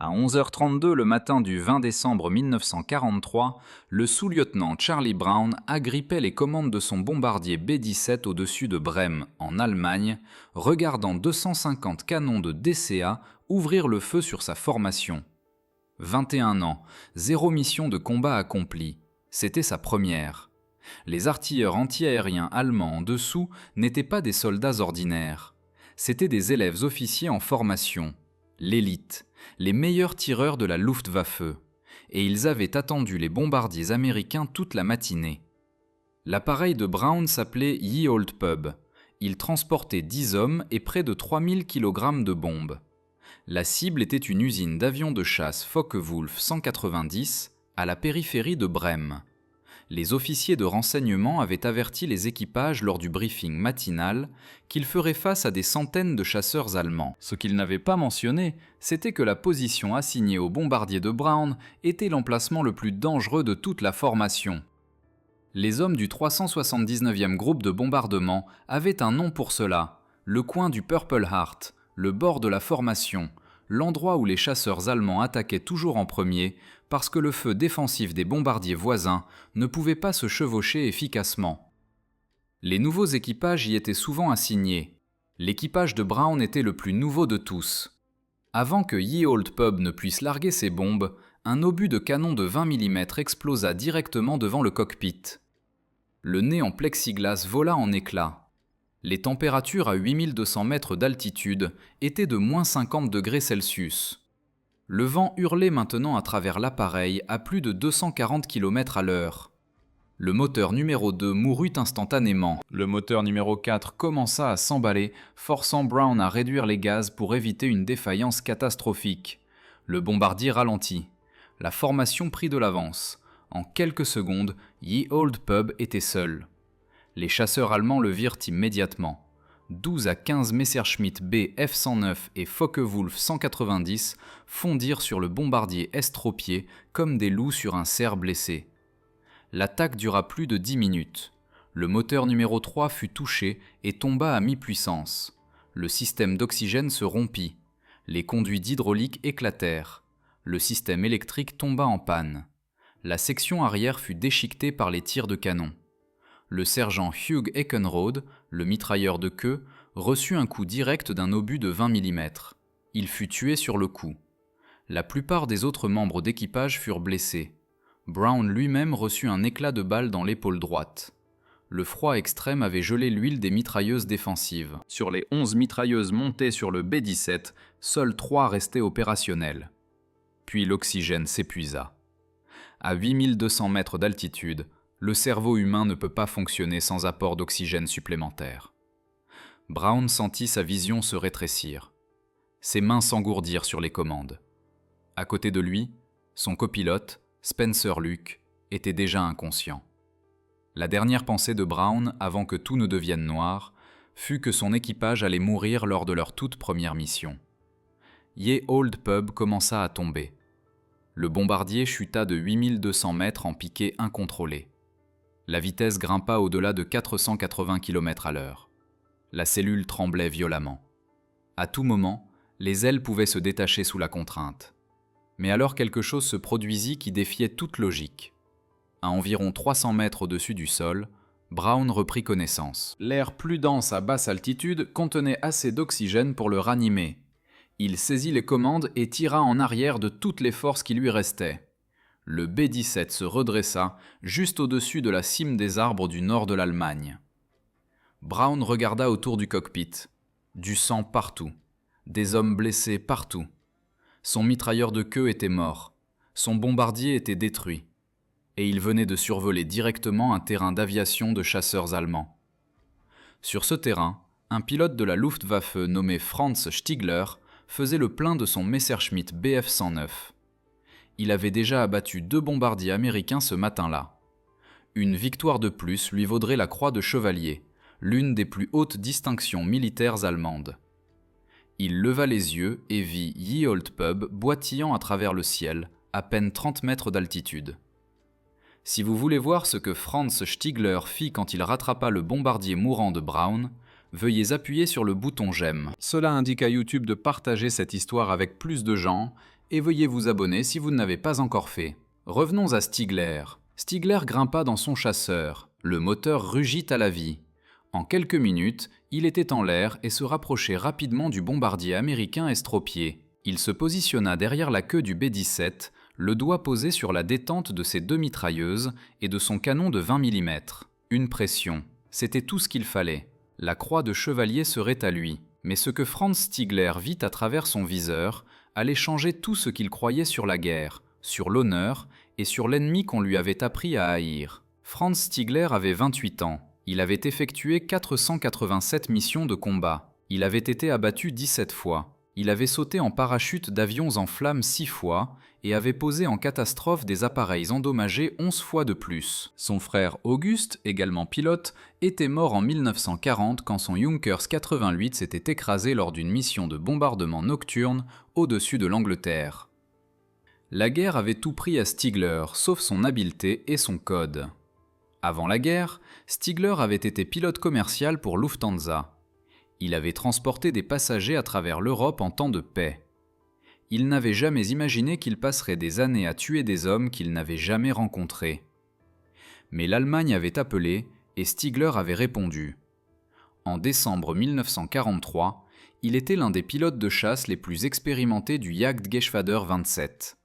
À 11h32 le matin du 20 décembre 1943, le sous-lieutenant Charlie Brown agrippait les commandes de son bombardier B-17 au-dessus de Brême, en Allemagne, regardant 250 canons de DCA ouvrir le feu sur sa formation. 21 ans, zéro mission de combat accomplie. C'était sa première. Les artilleurs antiaériens allemands en dessous n'étaient pas des soldats ordinaires. C'étaient des élèves officiers en formation, l'élite, les meilleurs tireurs de la Luftwaffe, et ils avaient attendu les bombardiers américains toute la matinée. L'appareil de Brown s'appelait Ye Old Pub. Il transportait 10 hommes et près de 3000 kg de bombes. La cible était une usine d'avions de chasse Focke-Wulf 190 à la périphérie de Brême. Les officiers de renseignement avaient averti les équipages lors du briefing matinal qu'ils feraient face à des centaines de chasseurs allemands. Ce qu'ils n'avaient pas mentionné, c'était que la position assignée aux bombardiers de Brown était l'emplacement le plus dangereux de toute la formation. Les hommes du 379e groupe de bombardement avaient un nom pour cela, le coin du Purple Heart, le bord de la formation, l'endroit où les chasseurs allemands attaquaient toujours en premier parce que le feu défensif des bombardiers voisins ne pouvait pas se chevaucher efficacement. Les nouveaux équipages y étaient souvent assignés. L'équipage de Brown était le plus nouveau de tous. Avant que Ye Old Pub ne puisse larguer ses bombes, un obus de canon de 20 mm explosa directement devant le cockpit. Le nez en plexiglas vola en éclats. Les températures à 8200 mètres d'altitude étaient de moins 50 degrés Celsius. Le vent hurlait maintenant à travers l'appareil à plus de 240 km à l'heure. Le moteur numéro 2 mourut instantanément. Le moteur numéro 4 commença à s'emballer, forçant Brown à réduire les gaz pour éviter une défaillance catastrophique. Le bombardier ralentit. La formation prit de l'avance. En quelques secondes, Ye Old Pub était seul. Les chasseurs allemands le virent immédiatement. 12 à 15 Messerschmitt B F-109 et Focke-Wulf 190 fondirent sur le bombardier estropié comme des loups sur un cerf blessé. L'attaque dura plus de 10 minutes. Le moteur numéro 3 fut touché et tomba à mi-puissance. Le système d'oxygène se rompit. Les conduits d'hydraulique éclatèrent. Le système électrique tomba en panne. La section arrière fut déchiquetée par les tirs de canon. Le sergent Hugh Eckenrode, le mitrailleur de queue, reçut un coup direct d'un obus de 20 mm. Il fut tué sur le coup. La plupart des autres membres d'équipage furent blessés. Brown lui-même reçut un éclat de balle dans l'épaule droite. Le froid extrême avait gelé l'huile des mitrailleuses défensives. Sur les 11 mitrailleuses montées sur le B-17, seules 3 restaient opérationnelles. Puis l'oxygène s'épuisa. À 8200 mètres d'altitude, le cerveau humain ne peut pas fonctionner sans apport d'oxygène supplémentaire. Brown sentit sa vision se rétrécir. Ses mains s'engourdirent sur les commandes. À côté de lui, son copilote, Spencer Luke, était déjà inconscient. La dernière pensée de Brown, avant que tout ne devienne noir, fut que son équipage allait mourir lors de leur toute première mission. Ye Old Pub commença à tomber. Le bombardier chuta de 8200 mètres en piqué incontrôlé. La vitesse grimpa au-delà de 480 km à l'heure. La cellule tremblait violemment. À tout moment, les ailes pouvaient se détacher sous la contrainte. Mais alors quelque chose se produisit qui défiait toute logique. À environ 300 mètres au-dessus du sol, Brown reprit connaissance. L'air plus dense à basse altitude contenait assez d'oxygène pour le ranimer. Il saisit les commandes et tira en arrière de toutes les forces qui lui restaient. Le B-17 se redressa juste au-dessus de la cime des arbres du nord de l'Allemagne. Brown regarda autour du cockpit. Du sang partout. Des hommes blessés partout. Son mitrailleur de queue était mort. Son bombardier était détruit. Et il venait de survoler directement un terrain d'aviation de chasseurs allemands. Sur ce terrain, un pilote de la Luftwaffe nommé Franz Stigler faisait le plein de son Messerschmitt Bf-109. Il avait déjà abattu 2 bombardiers américains ce matin-là. Une victoire de plus lui vaudrait la croix de chevalier, l'une des plus hautes distinctions militaires allemandes. Il leva les yeux et vit Ye Old Pub boitillant à travers le ciel, à peine 30 mètres d'altitude. Si vous voulez voir ce que Franz Stigler fit quand il rattrapa le bombardier mourant de Brown, veuillez appuyer sur le bouton j'aime. Cela indique à YouTube de partager cette histoire avec plus de gens et veuillez vous abonner si vous ne l'avez pas encore fait. Revenons à Stigler. Stigler grimpa dans son chasseur. Le moteur rugit à la vie. En quelques minutes, il était en l'air et se rapprochait rapidement du bombardier américain estropié. Il se positionna derrière la queue du B-17, le doigt posé sur la détente de ses 2 mitrailleuses et de son canon de 20 mm. Une pression. C'était tout ce qu'il fallait. La croix de chevalier serait à lui. Mais ce que Franz Stigler vit à travers son viseur allait changer tout ce qu'il croyait sur la guerre, sur l'honneur et sur l'ennemi qu'on lui avait appris à haïr. Franz Stigler avait 28 ans. Il avait effectué 487 missions de combat. Il avait été abattu 17 fois. Il avait sauté en parachute d'avions en flammes 6 fois et avait posé en catastrophe des appareils endommagés 11 fois de plus. Son frère Auguste, également pilote, était mort en 1940 quand son Junkers 88 s'était écrasé lors d'une mission de bombardement nocturne au-dessus de l'Angleterre. La guerre avait tout pris à Stigler, sauf son habileté et son code. Avant la guerre, Stigler avait été pilote commercial pour Lufthansa. Il avait transporté des passagers à travers l'Europe en temps de paix. Il n'avait jamais imaginé qu'il passerait des années à tuer des hommes qu'il n'avait jamais rencontrés. Mais l'Allemagne avait appelé et Stigler avait répondu. En décembre 1943, il était l'un des pilotes de chasse les plus expérimentés du Jagdgeschwader 27.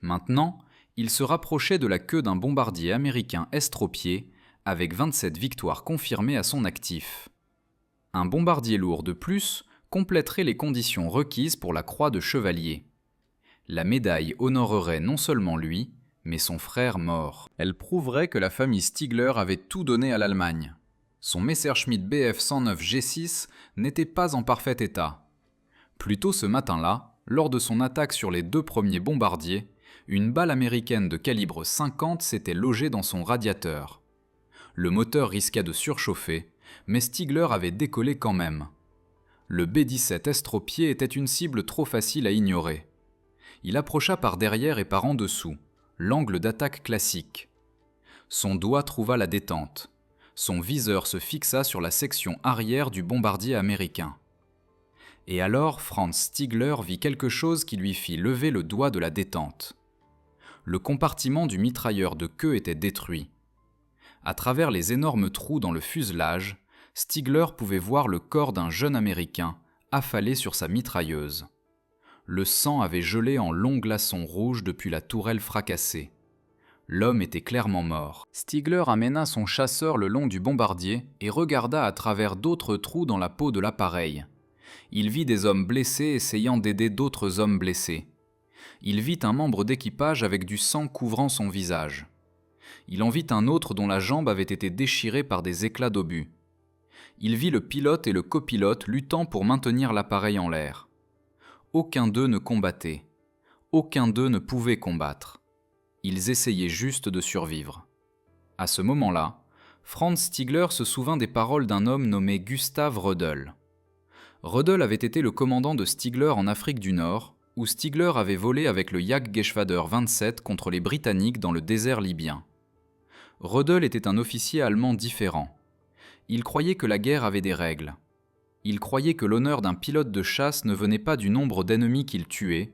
Maintenant, il se rapprochait de la queue d'un bombardier américain estropié avec 27 victoires confirmées à son actif. Un bombardier lourd de plus compléterait les conditions requises pour la croix de chevalier. La médaille honorerait non seulement lui, mais son frère mort. Elle prouverait que la famille Stigler avait tout donné à l'Allemagne. Son Messerschmitt Bf 109 G6 n'était pas en parfait état. Plus tôt ce matin-là, lors de son attaque sur les 2 premiers bombardiers, une balle américaine de calibre 50 s'était logée dans son radiateur. Le moteur risqua de surchauffer, mais Stigler avait décollé quand même. Le B-17 estropié était une cible trop facile à ignorer. Il approcha par derrière et par en dessous, l'angle d'attaque classique. Son doigt trouva la détente. Son viseur se fixa sur la section arrière du bombardier américain. Et alors Franz Stigler vit quelque chose qui lui fit lever le doigt de la détente. Le compartiment du mitrailleur de queue était détruit. À travers les énormes trous dans le fuselage, Stigler pouvait voir le corps d'un jeune Américain affalé sur sa mitrailleuse. Le sang avait gelé en longs glaçons rouges depuis la tourelle fracassée. L'homme était clairement mort. Stigler amena son chasseur le long du bombardier et regarda à travers d'autres trous dans la peau de l'appareil. Il vit des hommes blessés essayant d'aider d'autres hommes blessés. Il vit un membre d'équipage avec du sang couvrant son visage. Il en vit un autre dont la jambe avait été déchirée par des éclats d'obus. Il vit le pilote et le copilote luttant pour maintenir l'appareil en l'air. Aucun d'eux ne combattait. Aucun d'eux ne pouvait combattre. Ils essayaient juste de survivre. À ce moment-là, Franz Stigler se souvint des paroles d'un homme nommé Gustav Rödel. Rödel avait été le commandant de Stigler en Afrique du Nord, où Stigler avait volé avec le Jagdgeschwader 27 contre les Britanniques dans le désert libyen. Rödel était un officier allemand différent. Il croyait que la guerre avait des règles. Il croyait que l'honneur d'un pilote de chasse ne venait pas du nombre d'ennemis qu'il tuait,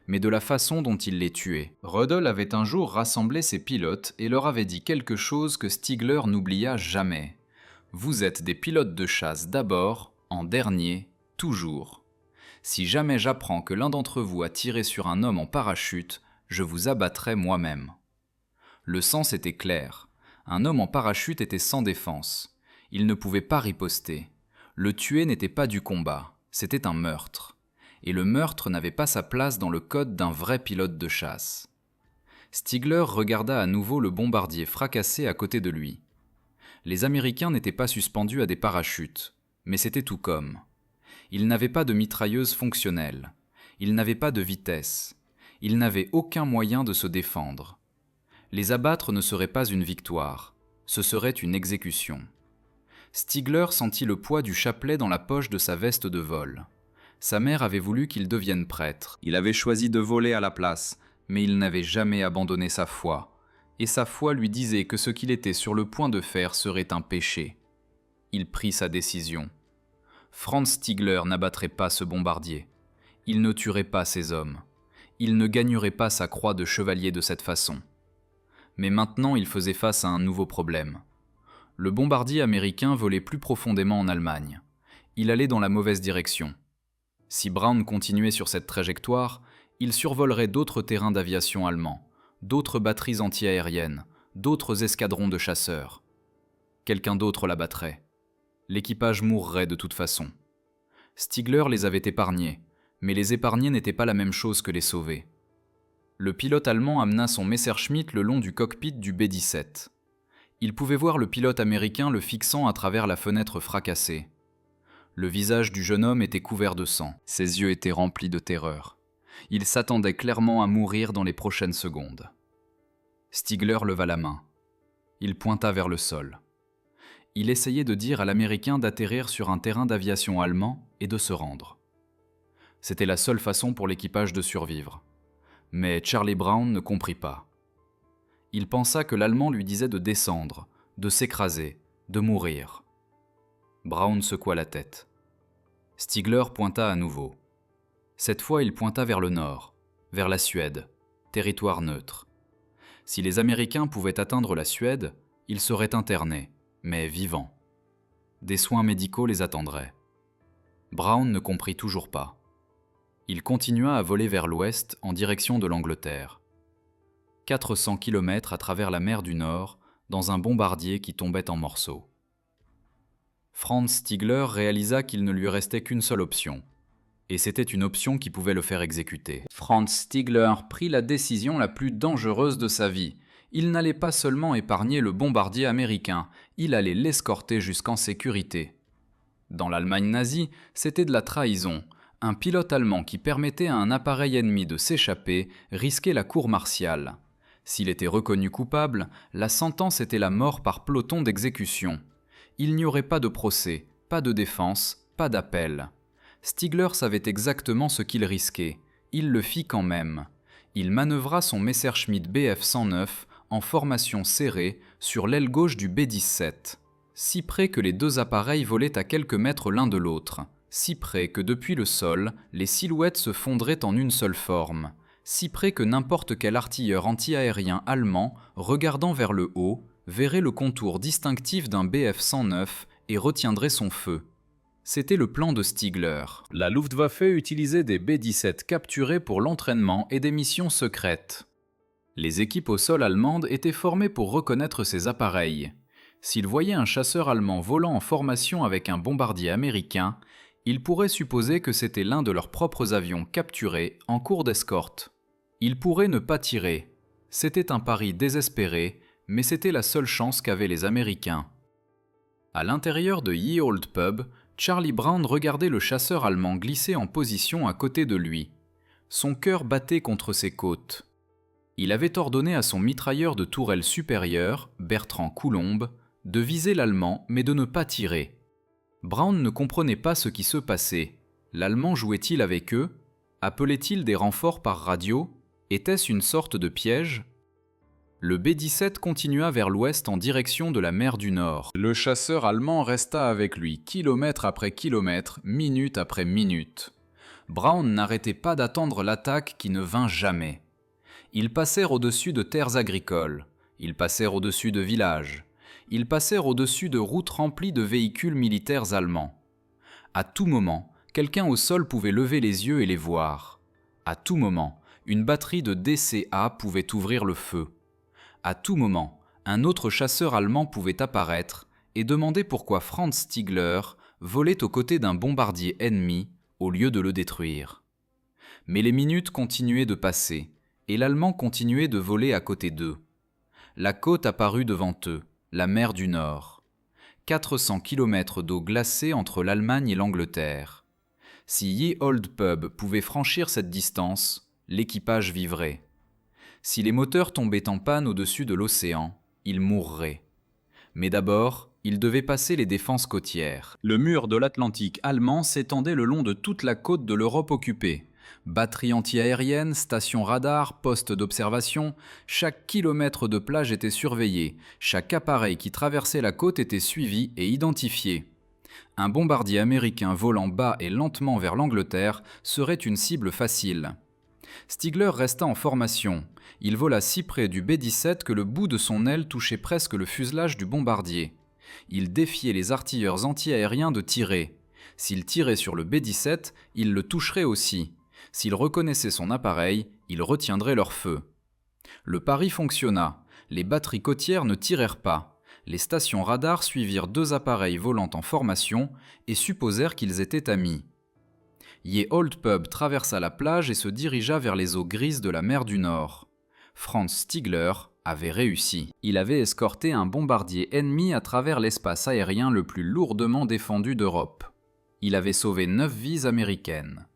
mais de la façon dont il les tuait. Rödel avait un jour rassemblé ses pilotes et leur avait dit quelque chose que Stigler n'oublia jamais. « Vous êtes des pilotes de chasse d'abord, en dernier, toujours. Si jamais j'apprends que l'un d'entre vous a tiré sur un homme en parachute, je vous abattrai moi-même. » Le sens était clair. Un homme en parachute était sans défense. Il ne pouvait pas riposter. Le tuer n'était pas du combat, c'était un meurtre. Et le meurtre n'avait pas sa place dans le code d'un vrai pilote de chasse. Stigler regarda à nouveau le bombardier fracassé à côté de lui. Les Américains n'étaient pas suspendus à des parachutes, mais c'était tout comme. Ils n'avaient pas de mitrailleuse fonctionnelle. Ils n'avaient pas de vitesse. Ils n'avaient aucun moyen de se défendre. Les abattre ne serait pas une victoire, ce serait une exécution. Stigler sentit le poids du chapelet dans la poche de sa veste de vol. Sa mère avait voulu qu'il devienne prêtre. Il avait choisi de voler à la place, mais il n'avait jamais abandonné sa foi. Et sa foi lui disait que ce qu'il était sur le point de faire serait un péché. Il prit sa décision. Franz Stigler n'abattrait pas ce bombardier. Il ne tuerait pas ces hommes. Il ne gagnerait pas sa croix de chevalier de cette façon. Mais maintenant, il faisait face à un nouveau problème. Le bombardier américain volait plus profondément en Allemagne. Il allait dans la mauvaise direction. Si Brown continuait sur cette trajectoire, il survolerait d'autres terrains d'aviation allemands, d'autres batteries antiaériennes, d'autres escadrons de chasseurs. Quelqu'un d'autre l'abattrait. L'équipage mourrait de toute façon. Stigler les avait épargnés, mais les épargner n'était pas la même chose que les sauver. Le pilote allemand amena son Messerschmitt le long du cockpit du B-17. Il pouvait voir le pilote américain le fixant à travers la fenêtre fracassée. Le visage du jeune homme était couvert de sang, ses yeux étaient remplis de terreur. Il s'attendait clairement à mourir dans les prochaines secondes. Stigler leva la main. Il pointa vers le sol. Il essayait de dire à l'Américain d'atterrir sur un terrain d'aviation allemand et de se rendre. C'était la seule façon pour l'équipage de survivre. Mais Charlie Brown ne comprit pas. Il pensa que l'Allemand lui disait de descendre, de s'écraser, de mourir. Brown secoua la tête. Stigler pointa à nouveau. Cette fois, il pointa vers le nord, vers la Suède, territoire neutre. Si les Américains pouvaient atteindre la Suède, ils seraient internés, mais vivants. Des soins médicaux les attendraient. Brown ne comprit toujours pas. Il continua à voler vers l'ouest en direction de l'Angleterre. 400 km à travers la mer du Nord, dans un bombardier qui tombait en morceaux. Franz Stigler réalisa qu'il ne lui restait qu'une seule option. Et c'était une option qui pouvait le faire exécuter. Franz Stigler prit la décision la plus dangereuse de sa vie. Il n'allait pas seulement épargner le bombardier américain, il allait l'escorter jusqu'en sécurité. Dans l'Allemagne nazie, c'était de la trahison. Un pilote allemand qui permettait à un appareil ennemi de s'échapper risquait la cour martiale. S'il était reconnu coupable, la sentence était la mort par peloton d'exécution. Il n'y aurait pas de procès, pas de défense, pas d'appel. Stigler savait exactement ce qu'il risquait. Il le fit quand même. Il manœuvra son Messerschmitt Bf 109 en formation serrée sur l'aile gauche du B-17, si près que les deux appareils volaient à quelques mètres l'un de l'autre, si près que depuis le sol, les silhouettes se fondraient en une seule forme, si près que n'importe quel artilleur antiaérien allemand, regardant vers le haut, verrait le contour distinctif d'un Bf 109 et retiendrait son feu. C'était le plan de Stigler. La Luftwaffe utilisait des B-17 capturés pour l'entraînement et des missions secrètes. Les équipes au sol allemandes étaient formées pour reconnaître ces appareils. S'ils voyaient un chasseur allemand volant en formation avec un bombardier américain, ils pourraient supposer que c'était l'un de leurs propres avions capturés en cours d'escorte. Ils pourraient ne pas tirer. C'était un pari désespéré, mais c'était la seule chance qu'avaient les Américains. À l'intérieur de Ye Old Pub, Charlie Brown regardait le chasseur allemand glisser en position à côté de lui. Son cœur battait contre ses côtes. Il avait ordonné à son mitrailleur de tourelle supérieure, Bertrand Coulombe, de viser l'Allemand mais de ne pas tirer. Brown ne comprenait pas ce qui se passait. L'Allemand jouait-il avec eux? Appelait-il des renforts par radio? Était-ce une sorte de piège? Le B-17 continua vers l'ouest en direction de la mer du Nord. Le chasseur allemand resta avec lui, kilomètre après kilomètre, minute après minute. Brown n'arrêtait pas d'attendre l'attaque qui ne vint jamais. Ils passèrent au-dessus de terres agricoles, ils passèrent au-dessus de villages, ils passèrent au-dessus de routes remplies de véhicules militaires allemands. À tout moment, quelqu'un au sol pouvait lever les yeux et les voir. À tout moment, une batterie de DCA pouvait ouvrir le feu. À tout moment, un autre chasseur allemand pouvait apparaître et demander pourquoi Franz Stigler volait aux côtés d'un bombardier ennemi au lieu de le détruire. Mais les minutes continuaient de passer et l'Allemand continuait de voler à côté d'eux. La côte apparut devant eux, la mer du Nord. 400 km d'eau glacée entre l'Allemagne et l'Angleterre. Si Ye Old Pub pouvait franchir cette distance, l'équipage vivrait. Si les moteurs tombaient en panne au-dessus de l'océan, ils mourraient. Mais d'abord, ils devaient passer les défenses côtières. Le mur de l'Atlantique allemand s'étendait le long de toute la côte de l'Europe occupée. Batteries antiaériennes, stations radars, postes d'observation, chaque kilomètre de plage était surveillé, chaque appareil qui traversait la côte était suivi et identifié. Un bombardier américain volant bas et lentement vers l'Angleterre serait une cible facile. Stigler resta en formation. Il vola si près du B-17 que le bout de son aile touchait presque le fuselage du bombardier. Il défiait les artilleurs anti-aériens de tirer. S'il tirait sur le B-17, il le toucherait aussi. S'il reconnaissait son appareil, il retiendrait leur feu. Le pari fonctionna. Les batteries côtières ne tirèrent pas. Les stations radars suivirent deux appareils volant en formation et supposèrent qu'ils étaient amis. Ye Old Pub traversa la plage et se dirigea vers les eaux grises de la mer du Nord. Franz Stigler avait réussi. Il avait escorté un bombardier ennemi à travers l'espace aérien le plus lourdement défendu d'Europe. Il avait sauvé 9 vies américaines.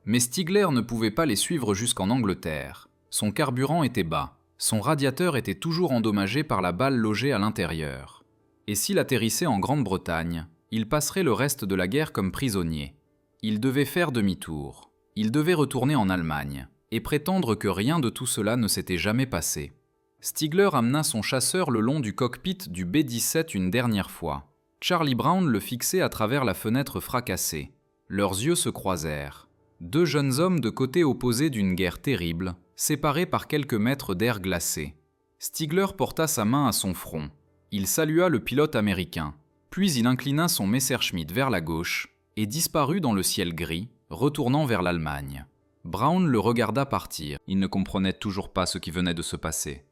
Mais Stigler ne pouvait pas les suivre jusqu'en Angleterre. Son carburant était bas. Son radiateur était toujours endommagé par la balle logée à l'intérieur. Et s'il atterrissait en Grande-Bretagne, il passerait le reste de la guerre comme prisonnier. Il devait faire demi-tour. Il devait retourner en Allemagne et prétendre que rien de tout cela ne s'était jamais passé. Stigler amena son chasseur le long du cockpit du B-17 une dernière fois. Charlie Brown le fixait à travers la fenêtre fracassée. Leurs yeux se croisèrent. Deux jeunes hommes de côtés opposés d'une guerre terrible, séparés par quelques mètres d'air glacé. Stigler porta sa main à son front. Il salua le pilote américain. Puis il inclina son Messerschmitt vers la gauche et disparut dans le ciel gris, retournant vers l'Allemagne. Brown le regarda partir. Il ne comprenait toujours pas ce qui venait de se passer.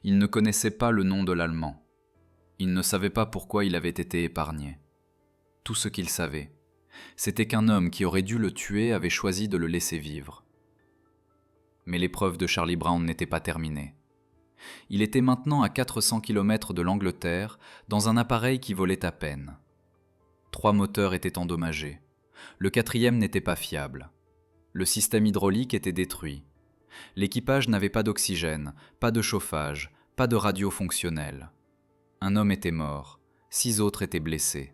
Il ne connaissait pas le nom de l'Allemand. Il ne savait pas pourquoi il avait été épargné. Tout ce qu'il savait, c'était qu'un homme qui aurait dû le tuer avait choisi de le laisser vivre. Mais l'épreuve de Charlie Brown n'était pas terminée. Il était maintenant à 400 km de l'Angleterre, dans un appareil qui volait à peine. 3 moteurs étaient endommagés. Le 4e n'était pas fiable. Le système hydraulique était détruit. L'équipage n'avait pas d'oxygène, pas de chauffage, pas de radio fonctionnelle. Un homme était mort, 6 autres étaient blessés.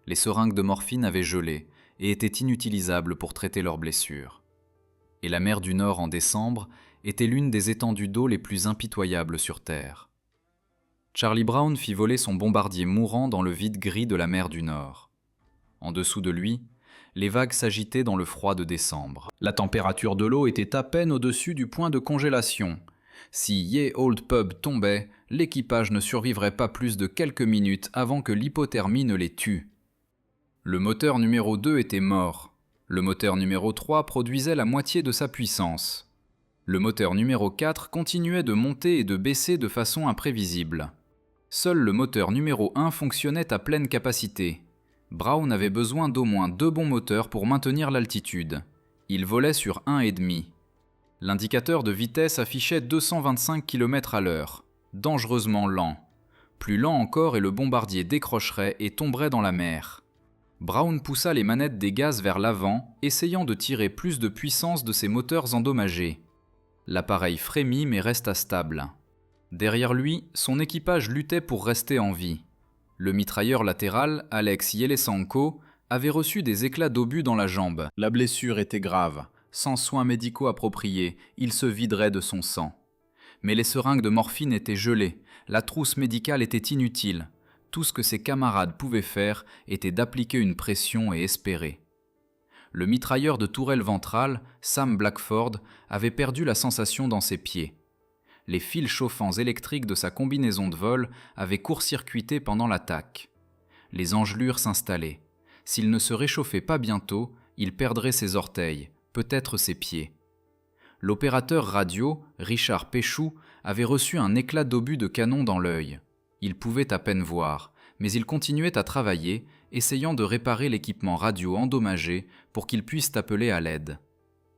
Les seringues de morphine avaient gelé et étaient inutilisables pour traiter leurs blessures. Et la mer du Nord en décembre était l'une des étendues d'eau les plus impitoyables sur Terre. Charlie Brown fit voler son bombardier mourant dans le vide gris de la mer du Nord. En dessous de lui, les vagues s'agitaient dans le froid de décembre. La température de l'eau était à peine au-dessus du point de congélation. Si Ye Old Pub tombait, l'équipage ne survivrait pas plus de quelques minutes avant que l'hypothermie ne les tue. Le moteur numéro 2 était mort. Le moteur numéro 3 produisait la moitié de sa puissance. Le moteur numéro 4 continuait de monter et de baisser de façon imprévisible. Seul le moteur numéro 1 fonctionnait à pleine capacité. Brown avait besoin d'au moins 2 bons moteurs pour maintenir l'altitude. Il volait sur 1,5. L'indicateur de vitesse affichait 225 km/h, dangereusement lent. Plus lent encore et le bombardier décrocherait et tomberait dans la mer. Brown poussa les manettes des gaz vers l'avant, essayant de tirer plus de puissance de ses moteurs endommagés. L'appareil frémit mais resta stable. Derrière lui, son équipage luttait pour rester en vie. Le mitrailleur latéral, Alex Yelesanko, avait reçu des éclats d'obus dans la jambe. La blessure était grave. Sans soins médicaux appropriés, il se viderait de son sang. Mais les seringues de morphine étaient gelées, la trousse médicale était inutile. Tout ce que ses camarades pouvaient faire était d'appliquer une pression et espérer. Le mitrailleur de tourelle ventrale, Sam Blackford, avait perdu la sensation dans ses pieds. Les fils chauffants électriques de sa combinaison de vol avaient court-circuité pendant l'attaque. Les engelures s'installaient. S'il ne se réchauffait pas bientôt, il perdrait ses orteils, peut-être ses pieds. L'opérateur radio, Richard Péchou, avait reçu un éclat d'obus de canon dans l'œil. Il pouvait à peine voir, mais il continuait à travailler, essayant de réparer l'équipement radio endommagé pour qu'il puisse appeler à l'aide.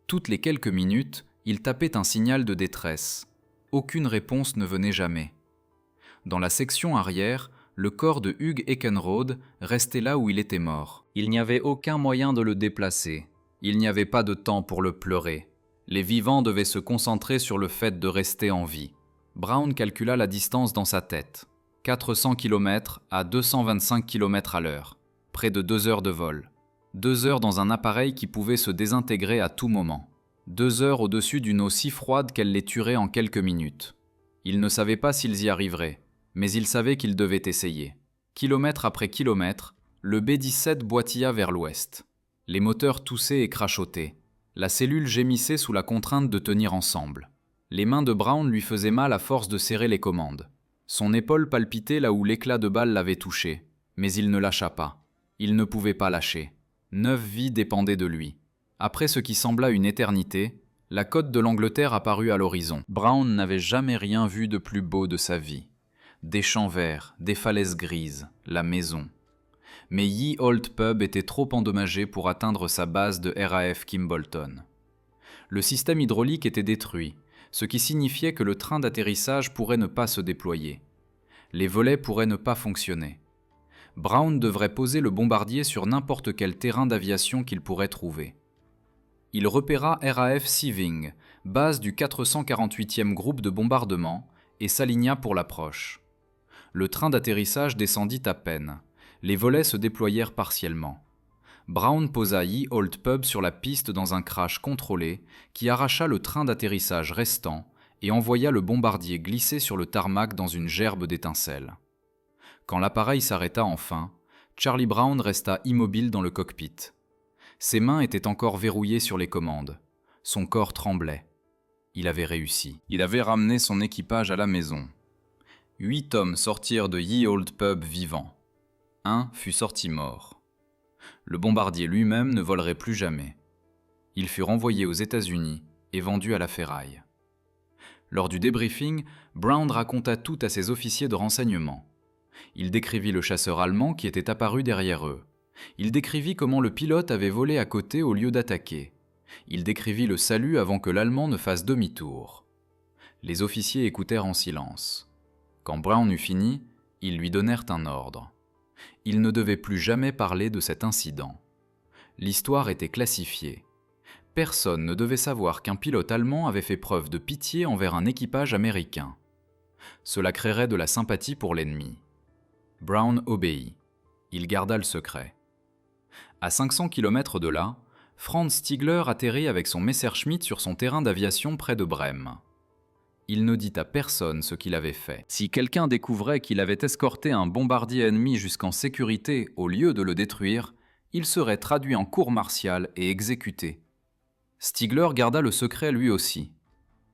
Toutes les quelques minutes, il tapait un signal de détresse. Aucune réponse ne venait jamais. Dans la section arrière, le corps de Hugh Eckenrode restait là où il était mort. Il n'y avait aucun moyen de le déplacer. Il n'y avait pas de temps pour le pleurer. Les vivants devaient se concentrer sur le fait de rester en vie. Brown calcula la distance dans sa tête. 400 km à 225 km/h. Près de 2 heures de vol. 2 heures dans un appareil qui pouvait se désintégrer à tout moment. 2 heures au-dessus d'une eau si froide qu'elle les tuerait en quelques minutes. Ils ne savaient pas s'ils y arriveraient, mais ils savaient qu'ils devaient essayer. Kilomètre après kilomètre, le B-17 boitilla vers l'ouest. Les moteurs toussaient et crachotaient. La cellule gémissait sous la contrainte de tenir ensemble. Les mains de Brown lui faisaient mal à force de serrer les commandes. Son épaule palpitait là où l'éclat de balle l'avait touché, mais il ne lâcha pas. Il ne pouvait pas lâcher. 9 vies dépendaient de lui. Après ce qui sembla une éternité, la côte de l'Angleterre apparut à l'horizon. Brown n'avait jamais rien vu de plus beau de sa vie. Des champs verts, des falaises grises, la maison. Mais Ye Old Pub était trop endommagé pour atteindre sa base de RAF Kimbolton. Le système hydraulique était détruit, ce qui signifiait que le train d'atterrissage pourrait ne pas se déployer. Les volets pourraient ne pas fonctionner. Brown devrait poser le bombardier sur n'importe quel terrain d'aviation qu'il pourrait trouver. Il repéra RAF Seeving, base du 448e groupe de bombardement, et s'aligna pour l'approche. Le train d'atterrissage descendit à peine. Les volets se déployèrent partiellement. Brown posa Ye Old Pub sur la piste dans un crash contrôlé qui arracha le train d'atterrissage restant et envoya le bombardier glisser sur le tarmac dans une gerbe d'étincelles. Quand l'appareil s'arrêta enfin, Charlie Brown resta immobile dans le cockpit. Ses mains étaient encore verrouillées sur les commandes. Son corps tremblait. Il avait réussi. Il avait ramené son équipage à la maison. 8 hommes sortirent de Ye Old Pub vivants. Un fut sorti mort. Le bombardier lui-même ne volerait plus jamais. Il fut renvoyé aux États-Unis et vendu à la ferraille. Lors du débriefing, Brown raconta tout à ses officiers de renseignement. Il décrivit le chasseur allemand qui était apparu derrière eux. Il décrivit comment le pilote avait volé à côté au lieu d'attaquer. Il décrivit le salut avant que l'Allemand ne fasse demi-tour. Les officiers écoutèrent en silence. Quand Brown eut fini, ils lui donnèrent un ordre. Il ne devait plus jamais parler de cet incident. L'histoire était classifiée. Personne ne devait savoir qu'un pilote allemand avait fait preuve de pitié envers un équipage américain. Cela créerait de la sympathie pour l'ennemi. Brown obéit. Il garda le secret. À 500 km de là, Franz Stigler atterrit avec son Messerschmitt sur son terrain d'aviation près de Brême. Il ne dit à personne ce qu'il avait fait. Si quelqu'un découvrait qu'il avait escorté un bombardier ennemi jusqu'en sécurité au lieu de le détruire, il serait traduit en cour martiale et exécuté. Stigler garda le secret lui aussi.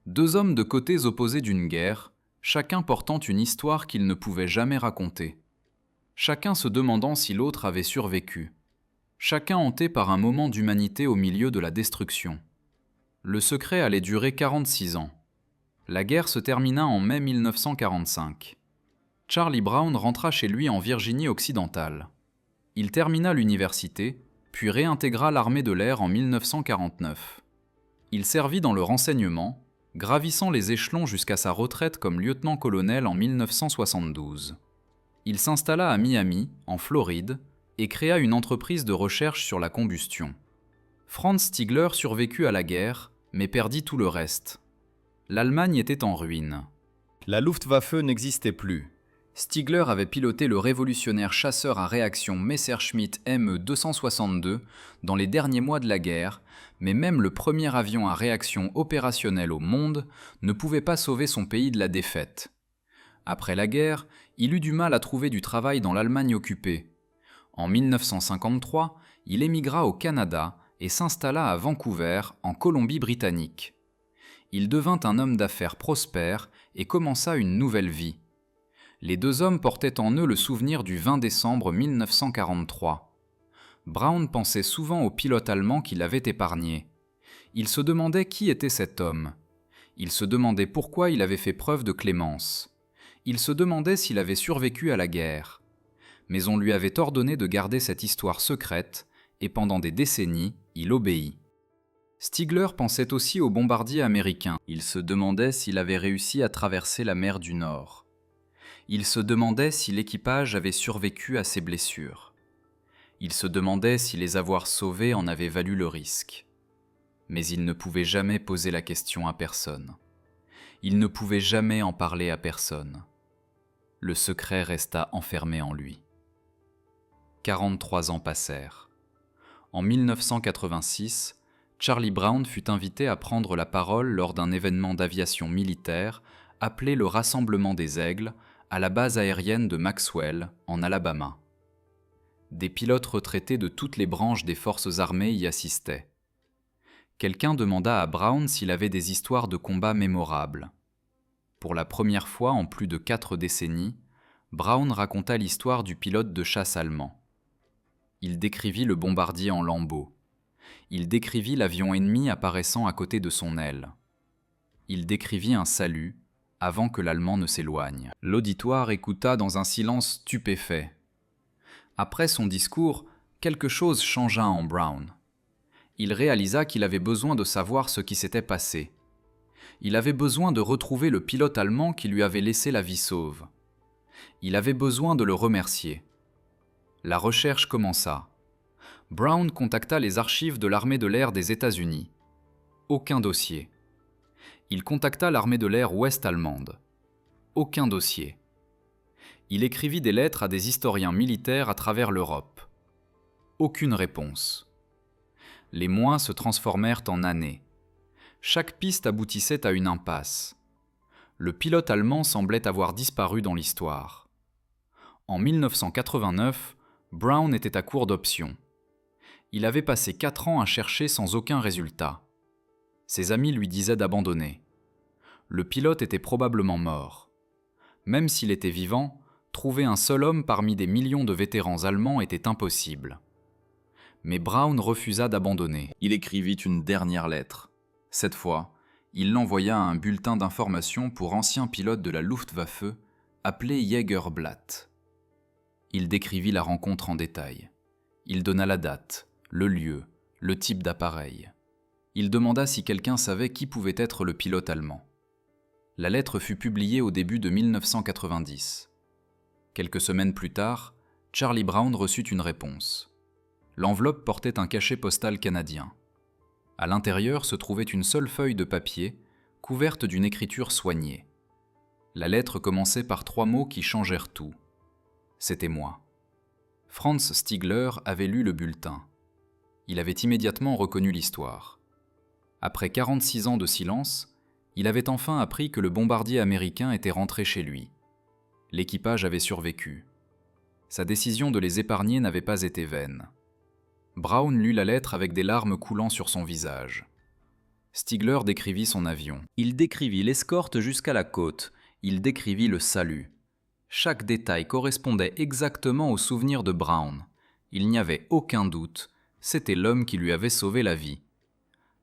2 hommes de côtés opposés d'une guerre, chacun portant une histoire qu'ils ne pouvaient jamais raconter. Chacun se demandant si l'autre avait survécu. Chacun hanté par un moment d'humanité au milieu de la destruction. Le secret allait durer 46 ans. La guerre se termina en mai 1945. Charlie Brown rentra chez lui en Virginie occidentale. Il termina l'université, puis réintégra l'armée de l'air en 1949. Il servit dans le renseignement, gravissant les échelons jusqu'à sa retraite comme lieutenant-colonel en 1972. Il s'installa à Miami, en Floride, et créa une entreprise de recherche sur la combustion. Franz Stigler survécut à la guerre, mais perdit tout le reste. L'Allemagne était en ruine. La Luftwaffe n'existait plus. Stigler avait piloté le révolutionnaire chasseur à réaction Messerschmitt Me-262 dans les derniers mois de la guerre, mais même le premier avion à réaction opérationnelle au monde ne pouvait pas sauver son pays de la défaite. Après la guerre, il eut du mal à trouver du travail dans l'Allemagne occupée. En 1953, il émigra au Canada et s'installa à Vancouver, en Colombie-Britannique. Il devint un homme d'affaires prospère et commença une nouvelle vie. Les 2 hommes portaient en eux le souvenir du 20 décembre 1943. Brown pensait souvent au pilote allemand qui l'avait épargné. Il se demandait qui était cet homme. Il se demandait pourquoi il avait fait preuve de clémence. Il se demandait s'il avait survécu à la guerre. Mais on lui avait ordonné de garder cette histoire secrète, et pendant des décennies, il obéit. Stigler pensait aussi aux bombardiers américains. Il se demandait s'il avait réussi à traverser la mer du Nord. Il se demandait si l'équipage avait survécu à ses blessures. Il se demandait si les avoir sauvés en avait valu le risque. Mais il ne pouvait jamais poser la question à personne. Il ne pouvait jamais en parler à personne. Le secret resta enfermé en lui. 43 ans passèrent. En 1986, Charlie Brown fut invité à prendre la parole lors d'un événement d'aviation militaire appelé le Rassemblement des Aigles à la base aérienne de Maxwell, en Alabama. Des pilotes retraités de toutes les branches des forces armées y assistaient. Quelqu'un demanda à Brown s'il avait des histoires de combat mémorables. Pour la première fois en plus de 4 décennies, Brown raconta l'histoire du pilote de chasse allemand. Il décrivit le bombardier en lambeaux. Il décrivit l'avion ennemi apparaissant à côté de son aile. Il décrivit un salut avant que l'Allemand ne s'éloigne. L'auditoire écouta dans un silence stupéfait. Après son discours, quelque chose changea en Brown. Il réalisa qu'il avait besoin de savoir ce qui s'était passé. Il avait besoin de retrouver le pilote allemand qui lui avait laissé la vie sauve. Il avait besoin de le remercier. La recherche commença. Brown contacta les archives de l'armée de l'air des États-Unis. Aucun dossier. Il contacta l'armée de l'air ouest-allemande. Aucun dossier. Il écrivit des lettres à des historiens militaires à travers l'Europe. Aucune réponse. Les mois se transformèrent en années. Chaque piste aboutissait à une impasse. Le pilote allemand semblait avoir disparu dans l'histoire. En 1989, Brown était à court d'options. Il avait passé 4 ans à chercher sans aucun résultat. Ses amis lui disaient d'abandonner. Le pilote était probablement mort. Même s'il était vivant, trouver un seul homme parmi des millions de vétérans allemands était impossible. Mais Brown refusa d'abandonner. Il écrivit une dernière lettre. Cette fois, il l'envoya à un bulletin d'information pour anciens pilotes de la Luftwaffe, appelé Jägerblatt. Il décrivit la rencontre en détail. Il donna la date, le lieu, le type d'appareil. Il demanda si quelqu'un savait qui pouvait être le pilote allemand. La lettre fut publiée au début de 1990. Quelques semaines plus tard, Charlie Brown reçut une réponse. L'enveloppe portait un cachet postal canadien. À l'intérieur se trouvait une seule feuille de papier, couverte d'une écriture soignée. La lettre commençait par 3 mots qui changèrent tout. C'était moi. Franz Stigler avait lu le bulletin. Il avait immédiatement reconnu l'histoire. Après 46 ans de silence, il avait enfin appris que le bombardier américain était rentré chez lui. L'équipage avait survécu. Sa décision de les épargner n'avait pas été vaine. Brown lut la lettre avec des larmes coulant sur son visage. Stigler décrivit son avion. Il décrivit l'escorte jusqu'à la côte. Il décrivit le salut. Chaque détail correspondait exactement au souvenir de Brown. Il n'y avait aucun doute, c'était l'homme qui lui avait sauvé la vie.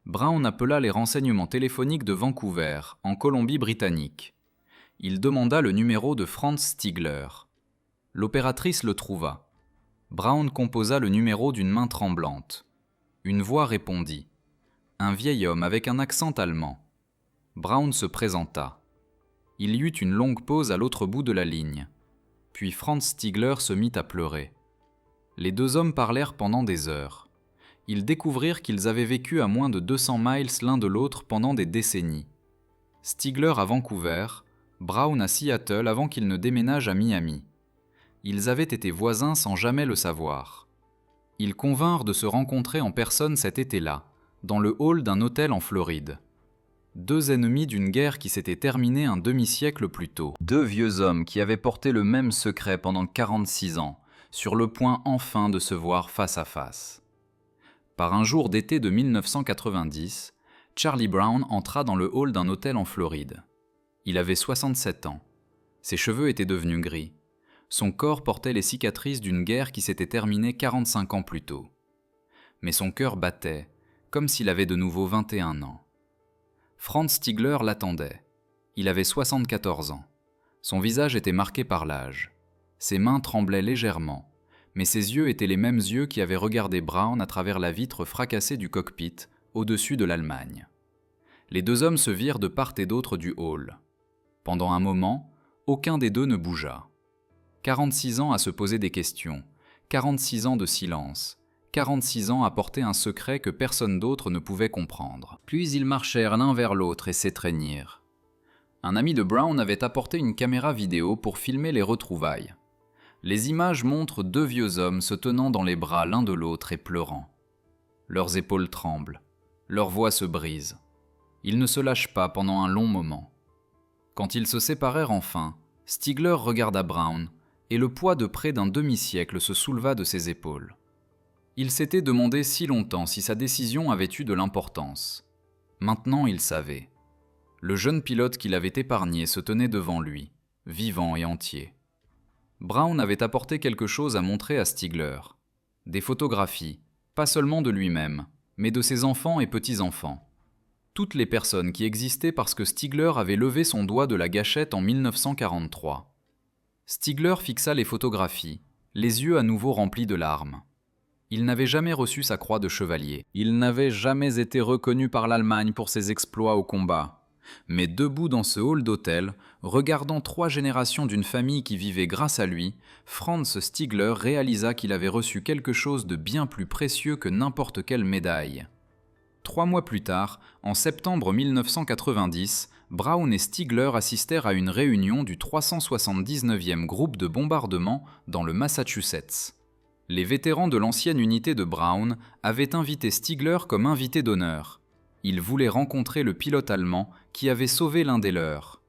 Brown appela les renseignements téléphoniques de Vancouver, en Colombie-Britannique. Il demanda le numéro de Franz Stigler. L'opératrice le trouva. Brown composa le numéro d'une main tremblante. Une voix répondit. Un vieil homme avec un accent allemand. Brown se présenta. Il y eut une longue pause à l'autre bout de la ligne. Puis Franz Stigler se mit à pleurer. Les 2 hommes parlèrent pendant des heures. Ils découvrirent qu'ils avaient vécu à moins de 200 miles l'un de l'autre pendant des décennies. Stigler à Vancouver, Brown à Seattle avant qu'ils ne déménagent à Miami. Ils avaient été voisins sans jamais le savoir. Ils convinrent de se rencontrer en personne cet été-là, dans le hall d'un hôtel en Floride. 2 ennemis d'une guerre qui s'était terminée un demi-siècle plus tôt. 2 vieux hommes qui avaient porté le même secret pendant 46 ans, sur le point enfin de se voir face à face. Par un jour d'été de 1990, Charlie Brown entra dans le hall d'un hôtel en Floride. Il avait 67 ans. Ses cheveux étaient devenus gris. Son corps portait les cicatrices d'une guerre qui s'était terminée 45 ans plus tôt. Mais son cœur battait, comme s'il avait de nouveau 21 ans. Franz Stigler l'attendait. Il avait 74 ans. Son visage était marqué par l'âge. Ses mains tremblaient légèrement, mais ses yeux étaient les mêmes yeux qui avaient regardé Brown à travers la vitre fracassée du cockpit, au-dessus de l'Allemagne. Les 2 hommes se virent de part et d'autre du hall. Pendant un moment, aucun des 2 ne bougea. 46 ans à se poser des questions, 46 ans de silence, 46 ans à porter un secret que personne d'autre ne pouvait comprendre. Puis ils marchèrent l'un vers l'autre et s'étreignirent. Un ami de Brown avait apporté une caméra vidéo pour filmer les retrouvailles. Les images montrent 2 vieux hommes se tenant dans les bras l'un de l'autre et pleurant. Leurs épaules tremblent, leurs voix se brisent. Ils ne se lâchent pas pendant un long moment. Quand ils se séparèrent enfin, Stigler regarda Brown, et le poids de près d'un demi-siècle se souleva de ses épaules. Il s'était demandé si longtemps si sa décision avait eu de l'importance. Maintenant il savait. Le jeune pilote qui l'avait épargné se tenait devant lui, vivant et entier. Brown avait apporté quelque chose à montrer à Stigler. Des photographies, pas seulement de lui-même, mais de ses enfants et petits-enfants. Toutes les personnes qui existaient parce que Stigler avait levé son doigt de la gâchette en 1943. Stigler fixa les photographies, les yeux à nouveau remplis de larmes. Il n'avait jamais reçu sa croix de chevalier. Il n'avait jamais été reconnu par l'Allemagne pour ses exploits au combat. Mais debout dans ce hall d'hôtel, regardant 3 générations d'une famille qui vivait grâce à lui, Franz Stigler réalisa qu'il avait reçu quelque chose de bien plus précieux que n'importe quelle médaille. 3 mois plus tard, en septembre 1990, Brown et Stigler assistèrent à une réunion du 379e groupe de bombardement dans le Massachusetts. Les vétérans de l'ancienne unité de Brown avaient invité Stigler comme invité d'honneur. Ils voulaient rencontrer le pilote allemand qui avait sauvé l'un des leurs.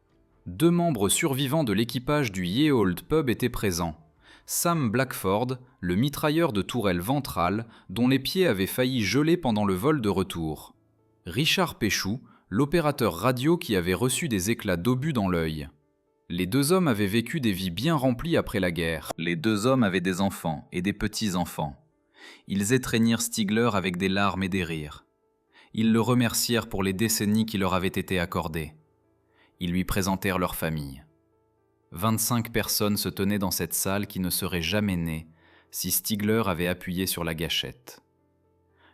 2 membres survivants de l'équipage du Ye Old Pub étaient présents. Sam Blackford, le mitrailleur de tourelle ventrale, dont les pieds avaient failli geler pendant le vol de retour. Richard Péchou, l'opérateur radio qui avait reçu des éclats d'obus dans l'œil. Les 2 hommes avaient vécu des vies bien remplies après la guerre. Les 2 hommes avaient des enfants et des petits-enfants. Ils étreignirent Stigler avec des larmes et des rires. Ils le remercièrent pour les décennies qui leur avaient été accordées. Ils lui présentèrent leur famille. 25 personnes se tenaient dans cette salle qui ne serait jamais née si Stigler avait appuyé sur la gâchette.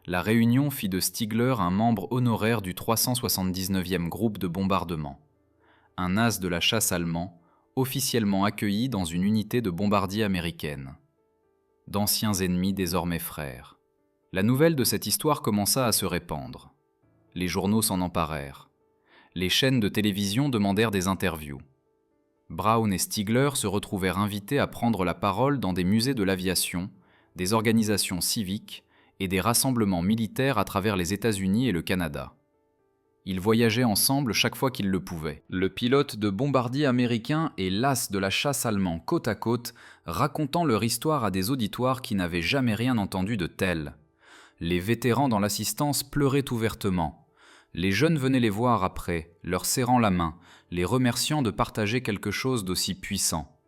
La réunion fit de Stigler un membre honoraire du 379e groupe de bombardement, un as de la chasse allemand, officiellement accueilli dans une unité de bombardiers américaine. D'anciens ennemis désormais frères. La nouvelle de cette histoire commença à se répandre. Les journaux s'en emparèrent. Les chaînes de télévision demandèrent des interviews. Brown et Stigler se retrouvèrent invités à prendre la parole dans des musées de l'aviation, des organisations civiques et des rassemblements militaires à travers les États-Unis et le Canada. Ils voyageaient ensemble chaque fois qu'ils le pouvaient. Le pilote de bombardier américain et l'as de la chasse allemand côte à côte, racontant leur histoire à des auditoires qui n'avaient jamais rien entendu de tel. Les vétérans dans l'assistance pleuraient ouvertement. Les jeunes venaient les voir après, leur serrant la main, les remerciant de partager quelque chose d'aussi puissant.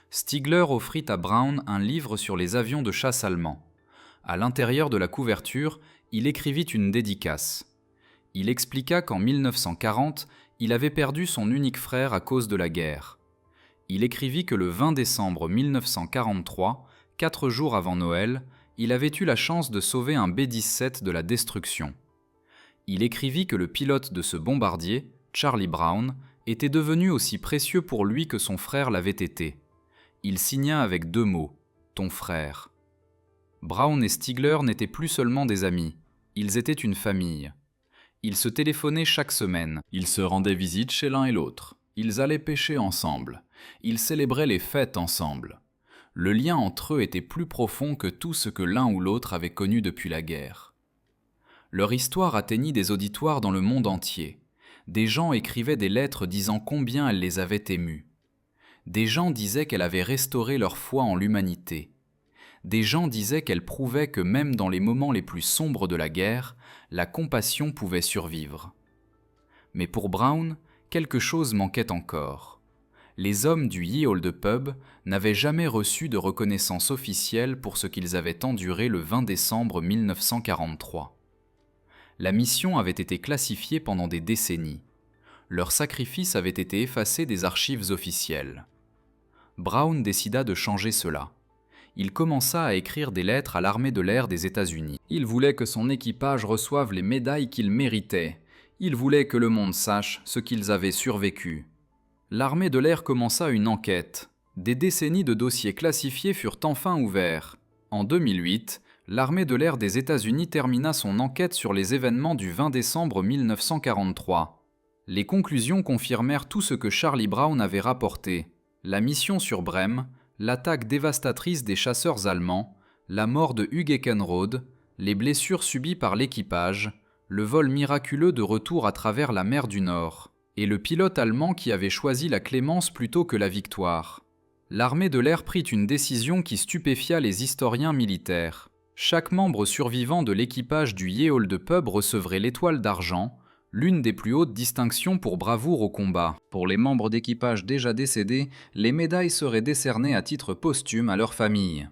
Stigler offrit à Brown un livre sur les avions de chasse allemands. À l'intérieur de la couverture, il écrivit une dédicace. Il expliqua qu'en 1940, il avait perdu son unique frère à cause de la guerre. Il écrivit que le 20 décembre 1943, 4 jours avant Noël, il avait eu la chance de sauver un B-17 de la destruction. Il écrivit que le pilote de ce bombardier, Charlie Brown, était devenu aussi précieux pour lui que son frère l'avait été. Il signa avec 2 mots, « ton frère ». Brown et Stigler n'étaient plus seulement des amis, ils étaient une famille. Ils se téléphonaient chaque semaine, ils se rendaient visite chez l'un et l'autre, ils allaient pêcher ensemble, ils célébraient les fêtes ensemble. Le lien entre eux était plus profond que tout ce que l'un ou l'autre avait connu depuis la guerre. Leur histoire atteignit des auditoires dans le monde entier. Des gens écrivaient des lettres disant combien elle les avait émus. Des gens disaient qu'elle avait restauré leur foi en l'humanité. Des gens disaient qu'elle prouvait que même dans les moments les plus sombres de la guerre, la compassion pouvait survivre. Mais pour Brown, quelque chose manquait encore. Les hommes du Ye Old Pub n'avaient jamais reçu de reconnaissance officielle pour ce qu'ils avaient enduré le 20 décembre 1943. La mission avait été classifiée pendant des décennies. Leur sacrifice avait été effacé des archives officielles. Brown décida de changer cela. Il commença à écrire des lettres à l'armée de l'air des États-Unis. Il voulait que son équipage reçoive les médailles qu'ils méritaient. Il voulait que le monde sache ce qu'ils avaient survécu. L'armée de l'air commença une enquête. Des décennies de dossiers classifiés furent enfin ouverts. En 2008, l'armée de l'air des États-Unis termina son enquête sur les événements du 20 décembre 1943. Les conclusions confirmèrent tout ce que Charlie Brown avait rapporté. La mission sur Brême, l'attaque dévastatrice des chasseurs allemands, la mort de Hugh Eckenrode, les blessures subies par l'équipage, le vol miraculeux de retour à travers la mer du Nord, et le pilote allemand qui avait choisi la clémence plutôt que la victoire. L'armée de l'air prit une décision qui stupéfia les historiens militaires. Chaque membre survivant de l'équipage du Ye Olde Pub recevrait l'étoile d'argent, l'une des plus hautes distinctions pour bravoure au combat. Pour les membres d'équipage déjà décédés, les médailles seraient décernées à titre posthume à leur famille.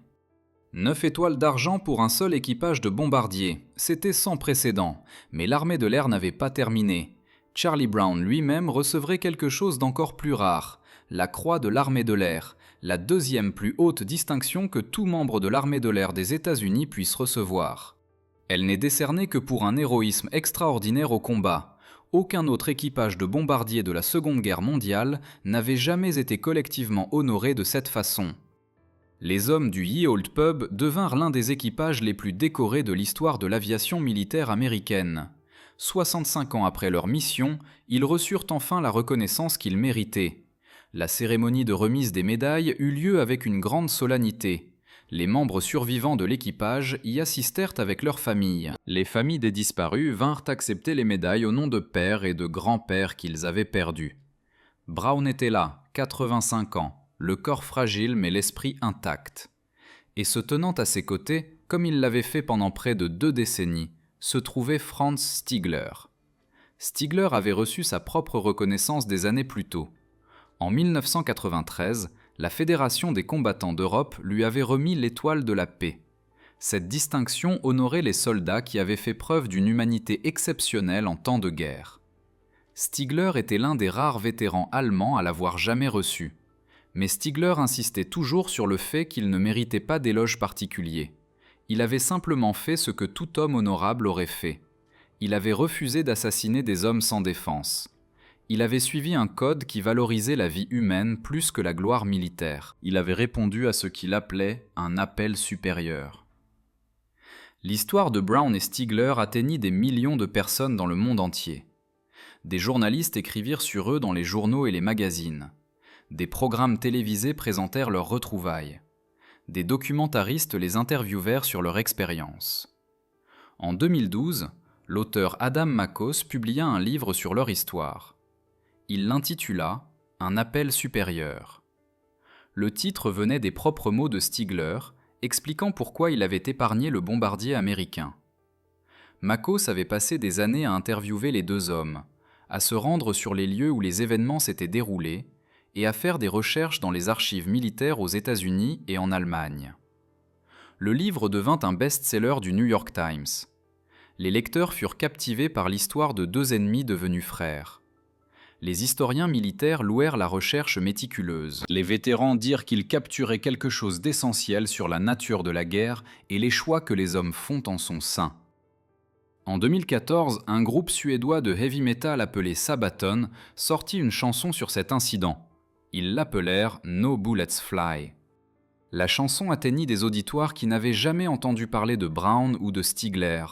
9 étoiles d'argent pour un seul équipage de bombardiers, c'était sans précédent, mais l'armée de l'air n'avait pas terminé. Charlie Brown lui-même recevrait quelque chose d'encore plus rare, la Croix de l'armée de l'air, la deuxième plus haute distinction que tout membre de l'armée de l'air des États-Unis puisse recevoir. Elle n'est décernée que pour un héroïsme extraordinaire au combat. Aucun autre équipage de bombardiers de la Seconde Guerre mondiale n'avait jamais été collectivement honoré de cette façon. Les hommes du Ye Olde Pub devinrent l'un des équipages les plus décorés de l'histoire de l'aviation militaire américaine. 65 ans après leur mission, ils reçurent enfin la reconnaissance qu'ils méritaient. La cérémonie de remise des médailles eut lieu avec une grande solennité. Les membres survivants de l'équipage y assistèrent avec leurs familles. Les familles des disparus vinrent accepter les médailles au nom de pères et de grands-pères qu'ils avaient perdus. Brown était là, 85 ans, le corps fragile mais l'esprit intact. Et se tenant à ses côtés, comme il l'avait fait pendant près de 2 décennies, se trouvait Franz Stigler. Stigler avait reçu sa propre reconnaissance des années plus tôt. En 1993, la Fédération des combattants d'Europe lui avait remis l'étoile de la paix. Cette distinction honorait les soldats qui avaient fait preuve d'une humanité exceptionnelle en temps de guerre. Stigler était l'un des rares vétérans allemands à l'avoir jamais reçu. Mais Stigler insistait toujours sur le fait qu'il ne méritait pas d'éloge particulier. Il avait simplement fait ce que tout homme honorable aurait fait. Il avait refusé d'assassiner des hommes sans défense. Il avait suivi un code qui valorisait la vie humaine plus que la gloire militaire. Il avait répondu à ce qu'il appelait un appel supérieur. L'histoire de Brown et Stigler atteignit des millions de personnes dans le monde entier. Des journalistes écrivirent sur eux dans les journaux et les magazines. Des programmes télévisés présentèrent leurs retrouvailles. Des documentaristes les interviewèrent sur leur expérience. En 2012, l'auteur Adam Makos publia un livre sur leur histoire. Il l'intitula « Un appel supérieur ». Le titre venait des propres mots de Stigler, expliquant pourquoi il avait épargné le bombardier américain. Makos avait passé des années à interviewer les 2 hommes, à se rendre sur les lieux où les événements s'étaient déroulés et à faire des recherches dans les archives militaires aux États-Unis et en Allemagne. Le livre devint un best-seller du New York Times. Les lecteurs furent captivés par l'histoire de 2 ennemis devenus frères. Les historiens militaires louèrent la recherche méticuleuse. Les vétérans dirent qu'ils capturaient quelque chose d'essentiel sur la nature de la guerre et les choix que les hommes font en son sein. En 2014, un groupe suédois de heavy metal appelé Sabaton sortit une chanson sur cet incident. Ils l'appelèrent « No Bullets Fly ». La chanson atteignit des auditoires qui n'avaient jamais entendu parler de Brown ou de Stigler.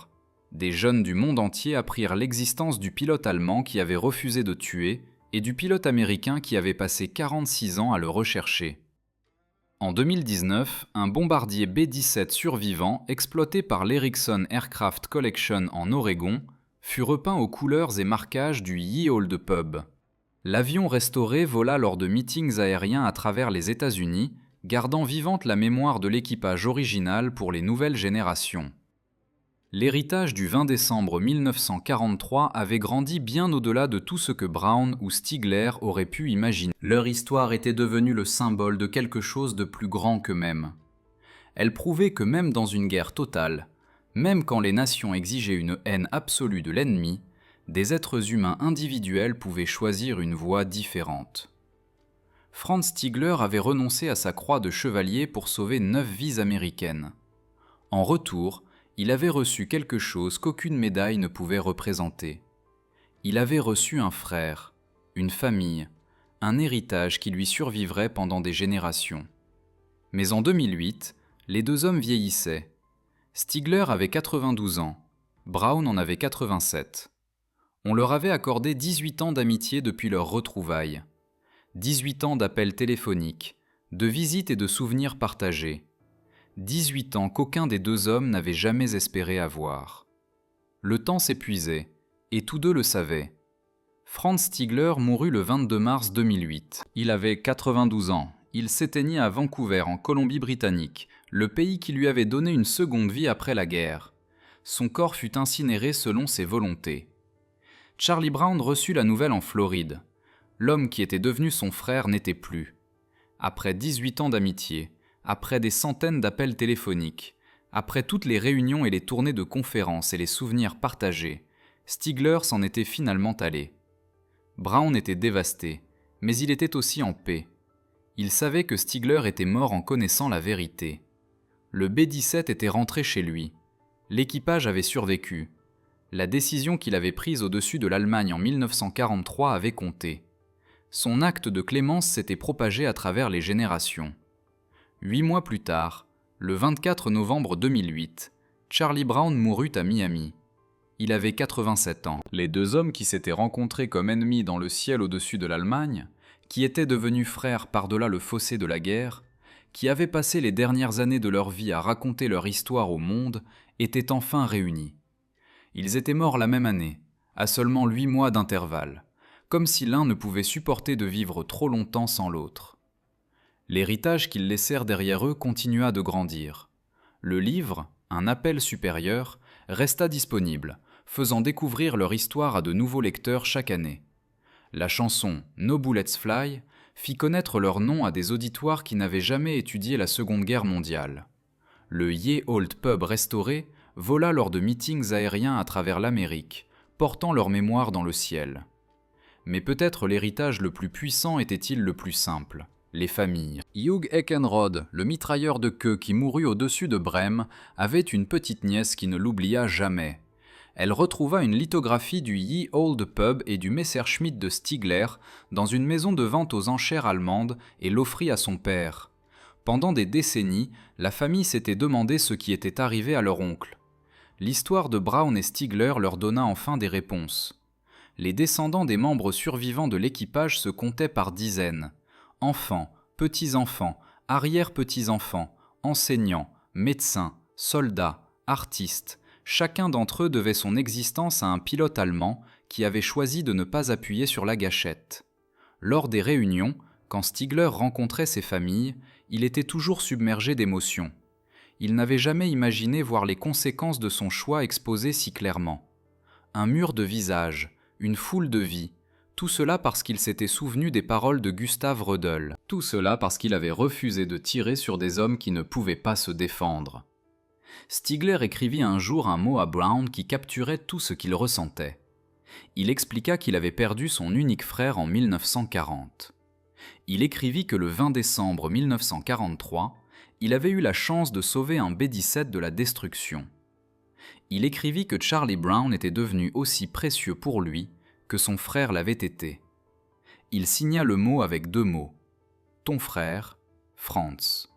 Des jeunes du monde entier apprirent l'existence du pilote allemand qui avait refusé de tuer et du pilote américain qui avait passé 46 ans à le rechercher. En 2019, un bombardier B-17 survivant, exploité par l'Erickson Aircraft Collection en Oregon, fut repeint aux couleurs et marquages du Ye Olde Pub. L'avion restauré vola lors de meetings aériens à travers les États-Unis, gardant vivante la mémoire de l'équipage original pour les nouvelles générations. L'héritage du 20 décembre 1943 avait grandi bien au-delà de tout ce que Brown ou Stigler auraient pu imaginer. Leur histoire était devenue le symbole de quelque chose de plus grand qu'eux-mêmes. Elle prouvait que même dans une guerre totale, même quand les nations exigeaient une haine absolue de l'ennemi, des êtres humains individuels pouvaient choisir une voie différente. Franz Stigler avait renoncé à sa croix de chevalier pour sauver 9 vies américaines. En retour, il avait reçu quelque chose qu'aucune médaille ne pouvait représenter. Il avait reçu un frère, une famille, un héritage qui lui survivrait pendant des générations. Mais en 2008, les 2 hommes vieillissaient. Stigler avait 92 ans, Brown en avait 87. On leur avait accordé 18 ans d'amitié depuis leur retrouvaille. 18 ans d'appels téléphoniques, de visites et de souvenirs partagés. 18 ans qu'aucun des 2 hommes n'avait jamais espéré avoir. Le temps s'épuisait, et tous 2 le savaient. Franz Stigler mourut le 22 mars 2008. Il avait 92 ans. Il s'éteignit à Vancouver, en Colombie-Britannique, le pays qui lui avait donné une seconde vie après la guerre. Son corps fut incinéré selon ses volontés. Charlie Brown reçut la nouvelle en Floride. L'homme qui était devenu son frère n'était plus. Après 18 ans d'amitié, après des centaines d'appels téléphoniques, après toutes les réunions et les tournées de conférences et les souvenirs partagés, Stigler s'en était finalement allé. Brown était dévasté, mais il était aussi en paix. Il savait que Stigler était mort en connaissant la vérité. Le B-17 était rentré chez lui. L'équipage avait survécu. La décision qu'il avait prise au-dessus de l'Allemagne en 1943 avait compté. Son acte de clémence s'était propagé à travers les générations. 8 mois plus tard, le 24 novembre 2008, Charlie Brown mourut à Miami. Il avait 87 ans. Les deux hommes qui s'étaient rencontrés comme ennemis dans le ciel au-dessus de l'Allemagne, qui étaient devenus frères par-delà le fossé de la guerre, qui avaient passé les dernières années de leur vie à raconter leur histoire au monde, étaient enfin réunis. Ils étaient morts la même année, à seulement 8 mois d'intervalle, comme si l'un ne pouvait supporter de vivre trop longtemps sans l'autre. L'héritage qu'ils laissèrent derrière eux continua de grandir. Le livre, Un appel supérieur, resta disponible, faisant découvrir leur histoire à de nouveaux lecteurs chaque année. La chanson No Bullets Fly fit connaître leur nom à des auditoires qui n'avaient jamais étudié la Seconde Guerre mondiale. Le Ye Old Pub restauré vola lors de meetings aériens à travers l'Amérique, portant leur mémoire dans le ciel. Mais peut-être l'héritage le plus puissant était-il le plus simple. Les familles. Hugh Eckenrod, le mitrailleur de queue qui mourut au-dessus de Brême, avait une petite nièce qui ne l'oublia jamais. Elle retrouva une lithographie du Ye Old Pub et du Messerschmitt de Stigler dans une maison de vente aux enchères allemande et l'offrit à son père. Pendant des décennies, la famille s'était demandé ce qui était arrivé à leur oncle. L'histoire de Brown et Stigler leur donna enfin des réponses. Les descendants des membres survivants de l'équipage se comptaient par dizaines. Enfants, petits-enfants, arrière-petits-enfants, enseignants, médecins, soldats, artistes, chacun d'entre eux devait son existence à un pilote allemand qui avait choisi de ne pas appuyer sur la gâchette. Lors des réunions, quand Stigler rencontrait ses familles, il était toujours submergé d'émotions. Il n'avait jamais imaginé voir les conséquences de son choix exposées si clairement. Un mur de visages, une foule de vies, tout cela parce qu'il s'était souvenu des paroles de Gustav Rödel. Tout cela parce qu'il avait refusé de tirer sur des hommes qui ne pouvaient pas se défendre. Stigler écrivit un jour un mot à Brown qui capturait tout ce qu'il ressentait. Il expliqua qu'il avait perdu son unique frère en 1940. Il écrivit que le 20 décembre 1943, il avait eu la chance de sauver un B-17 de la destruction. Il écrivit que Charlie Brown était devenu aussi précieux pour lui que son frère l'avait été. Il signa le mot avec 2 mots. Ton frère, Franz.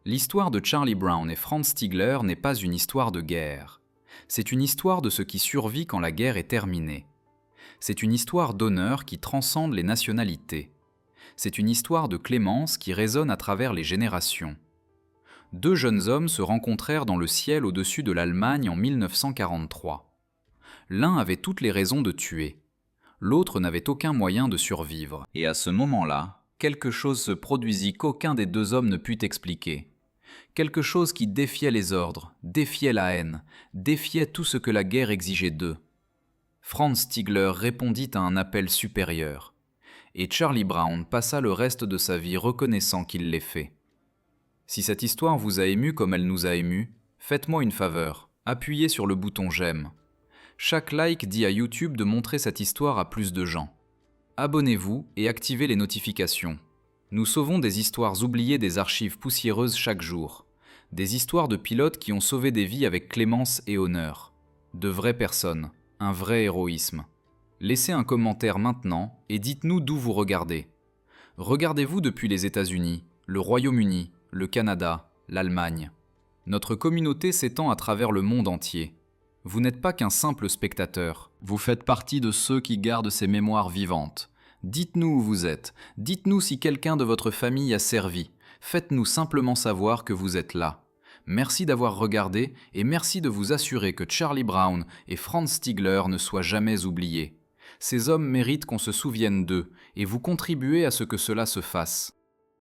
L'histoire de Charlie Brown et Franz Stigler n'est pas une histoire de guerre. C'est une histoire de ce qui survit quand la guerre est terminée. C'est une histoire d'honneur qui transcende les nationalités. C'est une histoire de clémence qui résonne à travers les générations. 2 jeunes hommes se rencontrèrent dans le ciel au-dessus de l'Allemagne en 1943. L'un avait toutes les raisons de tuer. L'autre n'avait aucun moyen de survivre. Et à ce moment-là, quelque chose se produisit qu'aucun des 2 hommes ne put expliquer. Quelque chose qui défiait les ordres, défiait la haine, défiait tout ce que la guerre exigeait d'eux. Franz Stigler répondit à un appel supérieur. Et Charlie Brown passa le reste de sa vie reconnaissant qu'il l'ait fait. Si cette histoire vous a ému comme elle nous a émus, faites-moi une faveur, appuyez sur le bouton j'aime. Chaque like dit à YouTube de montrer cette histoire à plus de gens. Abonnez-vous et activez les notifications. Nous sauvons des histoires oubliées des archives poussiéreuses chaque jour. Des histoires de pilotes qui ont sauvé des vies avec clémence et honneur. De vraies personnes, un vrai héroïsme. Laissez un commentaire maintenant et dites-nous d'où vous regardez. Regardez-vous depuis les États-Unis, le Royaume-Uni, le Canada, l'Allemagne. Notre communauté s'étend à travers le monde entier. Vous n'êtes pas qu'un simple spectateur, vous faites partie de ceux qui gardent ces mémoires vivantes. Dites-nous où vous êtes, dites-nous si quelqu'un de votre famille a servi, faites-nous simplement savoir que vous êtes là. Merci d'avoir regardé et merci de vous assurer que Charlie Brown et Franz Stigler ne soient jamais oubliés. Ces hommes méritent qu'on se souvienne d'eux et vous contribuez à ce que cela se fasse.